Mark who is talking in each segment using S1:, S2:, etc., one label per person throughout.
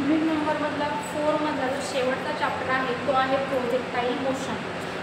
S1: Unit नंबरमधला 4 मधला जो शेवटचा चॅप्टर आहे तो आहे प्रोजेक्टाईल मोशन।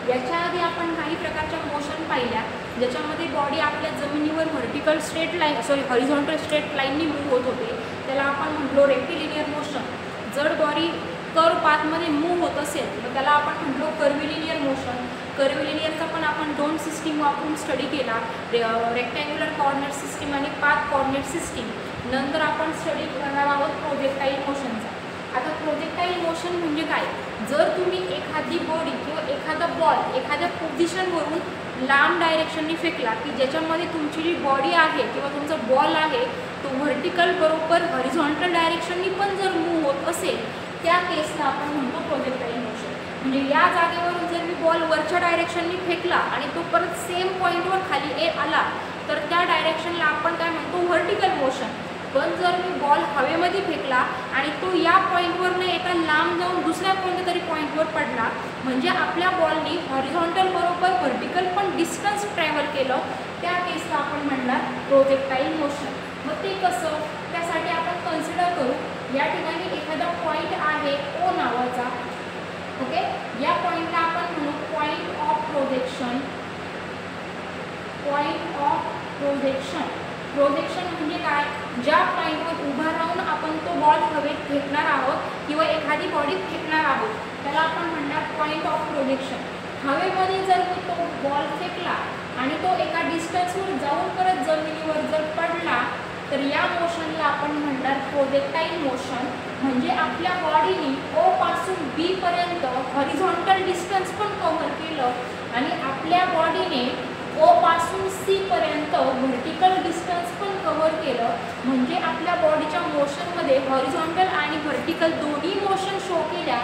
S1: याच्या आधी आपण काही प्रकारच्या मोशन पाहिल्या ज्याच्यामध्ये बॉडी आपल्या जमिनीवर vertical straight line horizontal straight लाईननी मूव्ह होत होते, त्याला आपण म्हटलो रेक्टिलिनियर मोशन। जर बॉडी कर्व पाथमध्ये मूव्ह होत असेल तर त्याला आपण म्हटलो कर्व्हिलिनियर मोशन। कर्व्हिलिनियरचा पण आपण दोन सिस्टीम वापरून स्टडी केला, रेक्टँग्युलर कोऑर्डिनेट सिस्टीम आणि पाथ कोऑर्डिनेट सिस्टीम। नंतर आपण स्टडी करणार आहोत प्रोजेक्टाईल मोशनचा। आता प्रोजेक्टाईल मोशन म्हणजे काय? जर तुम्ही एखादी बॉडी किंवा एखादा बॉल एखाद्या पोझिशनवरून लांब डायरेक्शननी फेकला की ज्याच्यामध्ये तुमची जी बॉडी आहे किंवा तुमचा बॉल आहे तो व्हर्टिकल बरोबर हॉरिझॉन्टल डायरेक्शननी पण जर मूव्ह होत असेल त्या केसला आपण म्हणतो प्रोजेक्टाईल मोशन। म्हणजे या जागेवरून जर मी बॉल वरच्या डायरेक्शननी फेकला आणि तो परत सेम पॉईंटवर खाली आला तर त्या डायरेक्शनला आपण काय म्हणतो व्हर्टिकल मोशन। पण जर मी बॉल हवेमध्ये फेकला आणि तो या पॉईंटवर न येता लांब जाऊन दुसऱ्या कोणत्या तरी पॉईंटवर पडला म्हणजे आपल्या बॉलनी हॉरिझॉन्टल बरोबर व्हर्टिकल पण डिस्टन्स ट्रॅव्हल केलं, त्या केसला आपण म्हणणार प्रोजेक्टाईल मोशन। मग ते कसं? त्यासाठी आपण कन्सिडर करू या ठिकाणी एखादा पॉईंट आहे ओ नावाचा, ओके। या पॉईंटला आपण म्हणू point of projection. Point of projection, projection म्हणजे काय? ज्या पॉईंटवर उभा राहून आपण तो बॉल हवेत फेकणार आहोत किंवा एखादी बॉडी फेकणार आहोत त्याला आपण म्हणणार पॉईंट ऑफ प्रोजेक्शन। हवेमध्ये जर मी तो बॉल फेकला आणि तो एका डिस्टन्सवर जाऊन परत जमिनीवर जर पडला तर या मोशनला आपण म्हणणार प्रोजेक्टाईल मोशन। म्हणजे आपल्या बॉडीने ओ पासून बी पर्यंत हॉरिझॉन्टल डिस्टन्स पण कव्हर केलं आणि आपल्या बॉडीने ओ पासून सी पर्यंत व्हर्टिकल डिस्टन्स पण कव्हर केलं। म्हणजे आपल्या बॉडीच्या मोशनमध्ये हॉरिझॉन्टल आणि व्हर्टिकल दोन्ही मोशन शो केल्या,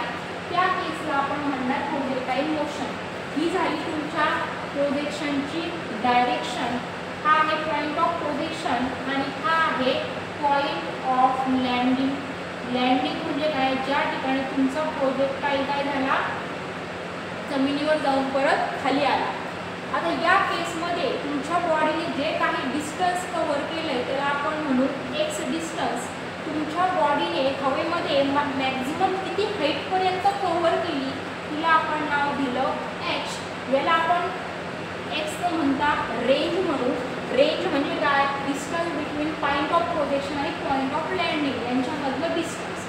S1: त्या केसला आपण म्हणणार प्रोजेक्टाईल मोशन। ही झाली तुमच्या प्रोजेक्शनची डायरेक्शन। हा आहे पॉईंट ऑफ प्रोजेक्शन आणि हा आहे पॉईंट ऑफ लँडिंग। लँडिंग म्हणजे काय? ज्या ठिकाणी तुमचा प्रोजेक्टाईल काय झाला जमिनीवर जाऊन परत खाली आला। आता या केसमध्ये तुमच्या बॉडीने जे काही डिस्टन्स कव्हर केलंय त्याला आपण म्हणू एक्स डिस्टन्स। तुमच्या बॉडीने हवेमध्ये मॅक्झिमम किती हाईटपर्यंत कव्हर केली तिला आपण नाव दिलं एच। याला आपण एक्स म्हणता रेंज म्हणू। रेंज म्हणजे काय? Distance between point of projection आणि पॉईंट ऑफ लँडिंग यांच्यामधलं डिस्टन्स।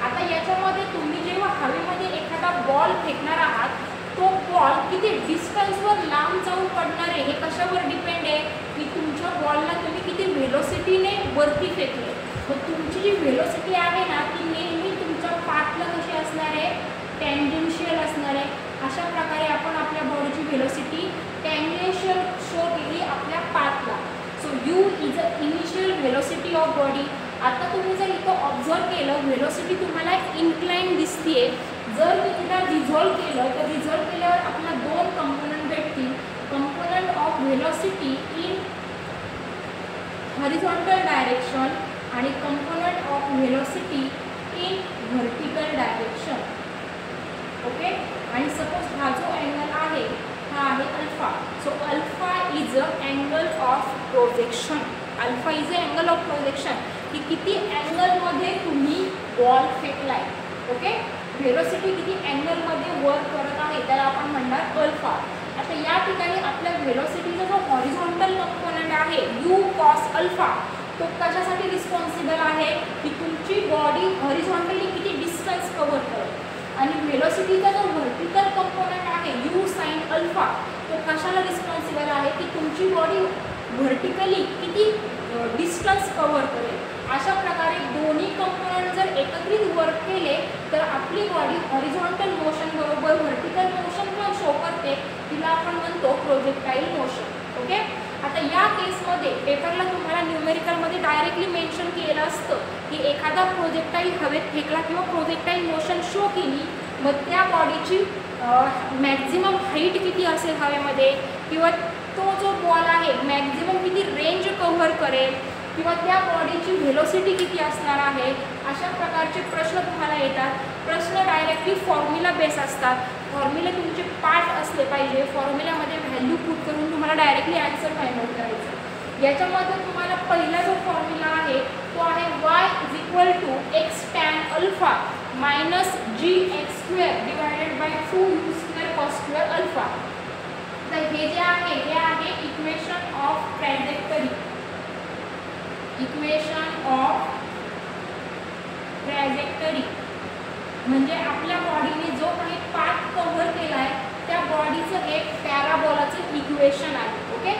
S1: आता याच्यामध्ये तुम्ही जेव्हा हवेमध्ये एखादा बॉल फेकणार आहात तो बॉल किती डिस्टन्सवर लांब जाऊन पडणार आहे हे कशावर डिपेंड आहे की तुमच्या बॉलला तुम्ही किती व्हेलोसिटीने वरती फेकले। मग तुमची जी व्हेलोसिटी आहे ना ती नेहमी तुमच्या पाथला कशी असणार आहे? टँजेन्शियल असणार आहे। अशा प्रकारे आपण आपल्या बॉडीची व्हेलोसिटी टँजेन्शियल शो केली आपल्या पाथला। So u is a initial velocity of body. आता तुम्ही जर इथं ऑब्झर्व केलं व्हेलोसिटी तुम्हाला इन्क्लाइन दिसतीये। जर मी तिला रिझॉल्व केलं तर रिझॉल्व केल्यावर आपल्याला दोन कंपोनंट भेटतील, component of velocity in horizontal direction आणि component of velocity in vertical direction, okay. आणि सपोज हा जो अँगल आहे हा आहे alpha. So alpha is a angle of projection. Alpha is a angle of projection की किती अँगलमध्ये तुम्ही बॉल फेकलाय, ओके। व्हेलोसिटी किती अँगलमध्ये वर्क करत आहे त्याला आपण म्हणणार अल्फा। आता या ठिकाणी आपल्या व्हेलोसिटीचा जो हॉरिझॉन्टल कंपोनंट आहे यू कॉस अल्फा तो कशासाठी रिस्पॉन्सिबल आहे की तुमची बॉडी हॉरिझॉन्टली किती डिस्टन्स कव्हर करेल आणि व्हेलोसिटीचा जो व्हर्टिकल कंपोनंट आहे यू साइन अल्फा तो कशाला रिस्पॉन्सिबल आहे की तुमची बॉडी व्हर्टिकली किती डिस्टन्स कव्हर करेल। अशा प्रकारे दोन्ही कंपोनंट जर एकत्रित वर्क केले तर आपली बॉडी हॉरिझॉन्टल मोशन बरोबर व्हर्टिकल मोशन पण शो करते, तिला आपण म्हणतो प्रोजेक्टाईल मोशन, ओके। आता या केसमध्ये पेपरला तुम्हाला न्यूमेरिकलमध्ये डायरेक्टली मेन्शन केलं असतं की एखादा प्रोजेक्टाईल हवेत फेकला किंवा प्रोजेक्टाईल मोशन शो केली मग त्या बॉडीची मॅक्झिमम हाईट किती असेल हवेमध्ये किंवा तो जो बॉल आहे मॅक्झिमम किती रेंज कव्हर करेल किंवा त्या बॉडीची व्हेलोसिटी किती असणार आहे। अशा प्रकारचे प्रश्न तुम्हाला येतात। प्रश्न डायरेक्टली फॉर्म्युला बेस असतात। फॉर्म्युले तुमचे पाठ असले पाहिजे, फॉर्म्युल्यामध्ये व्हॅल्यू पुट करून तुम्हाला डायरेक्टली आन्सर फाइंड आउट करायचं। याच्यामध्ये तुम्हाला पहिला जो फॉर्म्युला आहे तो आहे y is equal to x tan alpha. Minus gx² divided by 2u² cos square alpha. तर हे जे आहे हे आहे equation of trajectory. Equation of trajectory म्हणजे आपल्या बॉडीने जो काही पाथ कव्हर केला आहे त्या बॉडीचं एक पॅराबोलाचं इक्वेशन आहे. ओके.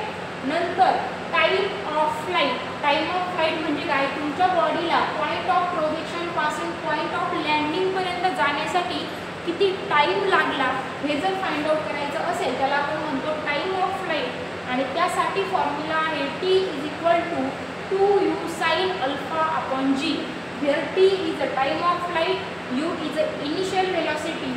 S1: नंतर time of flight. Time of flight म्हणजे काय, तुमच्या बॉडीला पॉइंट ऑफ प्रोजेक्शन पासून पॉइंट ऑफ लँडिंग पर्यंत जाण्यासाठी किती टाइम लागला हे जर फाइंड आउट करायचं असेल त्याला आपण म्हणतो टाइम ऑफ फ्लाइट. आणि त्यासाठी फॉर्म्युला आहे t = 2u sin alpha upon g. Here t is the time of flight, u is the initial velocity,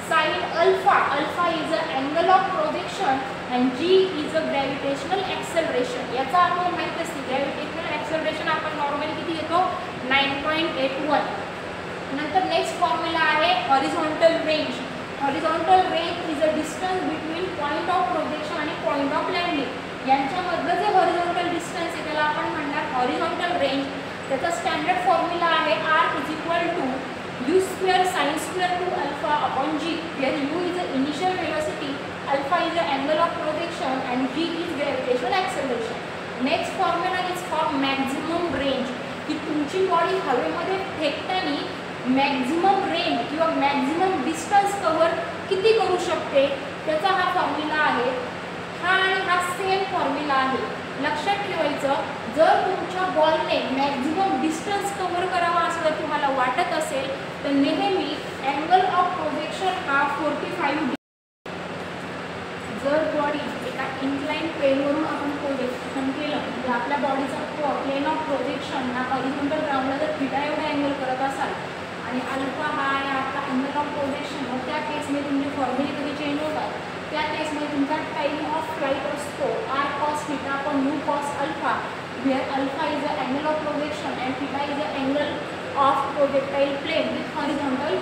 S1: sin alpha is the angle of projection and g is the gravitational acceleration. याचा आपण माहित असते gravitational acceleration आपण normally किती घेतो 9.81. नंतर next formula आहे horizontal range. Horizontal range is the distance between point of projection आणि point of landing. यांच्यामधलं जे horizontal distance आहे त्याला आपण म्हणणार horizontal range. त्याचा स्टँडर्ड फॉर्म्युला आहे r = u² sin² 2 alpha upon g. Here u is the initial velocity, alpha is the angle of projection and g is gravitational acceleration. Next formula is for maximum range. की तुमची body हवेमध्ये फेकताना maximum range किंवा maximum distance cover किती करू शकते त्याचा हा formula आहे. हा आणि हा सेम फॉर्म्युला आहे. लक्षात ठेवायचं, जर तुमच्या बॉलने मॅक्झिमम डिस्टन्स कव्हर करावा असं तुम्हाला वाटत असेल तर नेहमी अँगल ऑफ प्रोजेक्शन हा 45 जर बॉडी एका इन्क्लाइन प्लेनवरून आपण प्रोजेक्शन केलं म्हणजे आपल्या बॉडीचा प्लेन ऑफ प्रोजेक्शन हा हॉरिझॉन्टल ग्राउंडला जर थिटा एवढा अँगल करत असाल आणि अल्फा हा आहे आपला अँगल ऑफ प्रोजेक्शन, मग त्या केसमध्ये तुमचे फॉर्म्युले कधी चेंज होतात. त्या केसमध्ये तुमचा टाइम ऑफ फ्लाइट असतो r cos θ upon u cos alpha. where alpha is the angle of projection and theta is the angle of projectile plane with horizontal.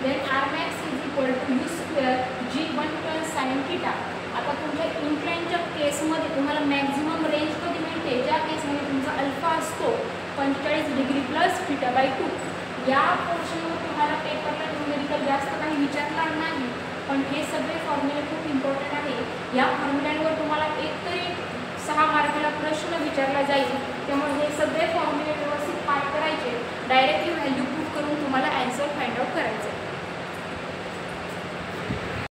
S1: Then rmax is equal to u² g1 sin θ. आता तुमच्या इन्क्लाइनच्या केसमध्ये तुम्हाला maximum range कधी मिळते ज्या केसमध्ये तुमचा alpha असतो 45 डिग्री प्लस θ/2. या पोर्शनवर तुम्हाला पेपरला न्यूमेरिकल जास्त काही विचारणार नाही पण हे सगळे फॉर्म्युले खूप इम्पॉर्टंट आहे. या फॉर्म्युल्यांवर तुम्हाला एकतरी 6 मार्काला प्रश्न विचारला जाईल. त्यामुळे हे सगळे फॉर्म्युले व्यवस्थित पाठ करायचे, डायरेक्टली व्हॅल्यू प्रूफ करून तुम्हाला ॲन्सर फाइंड आउट करायचे.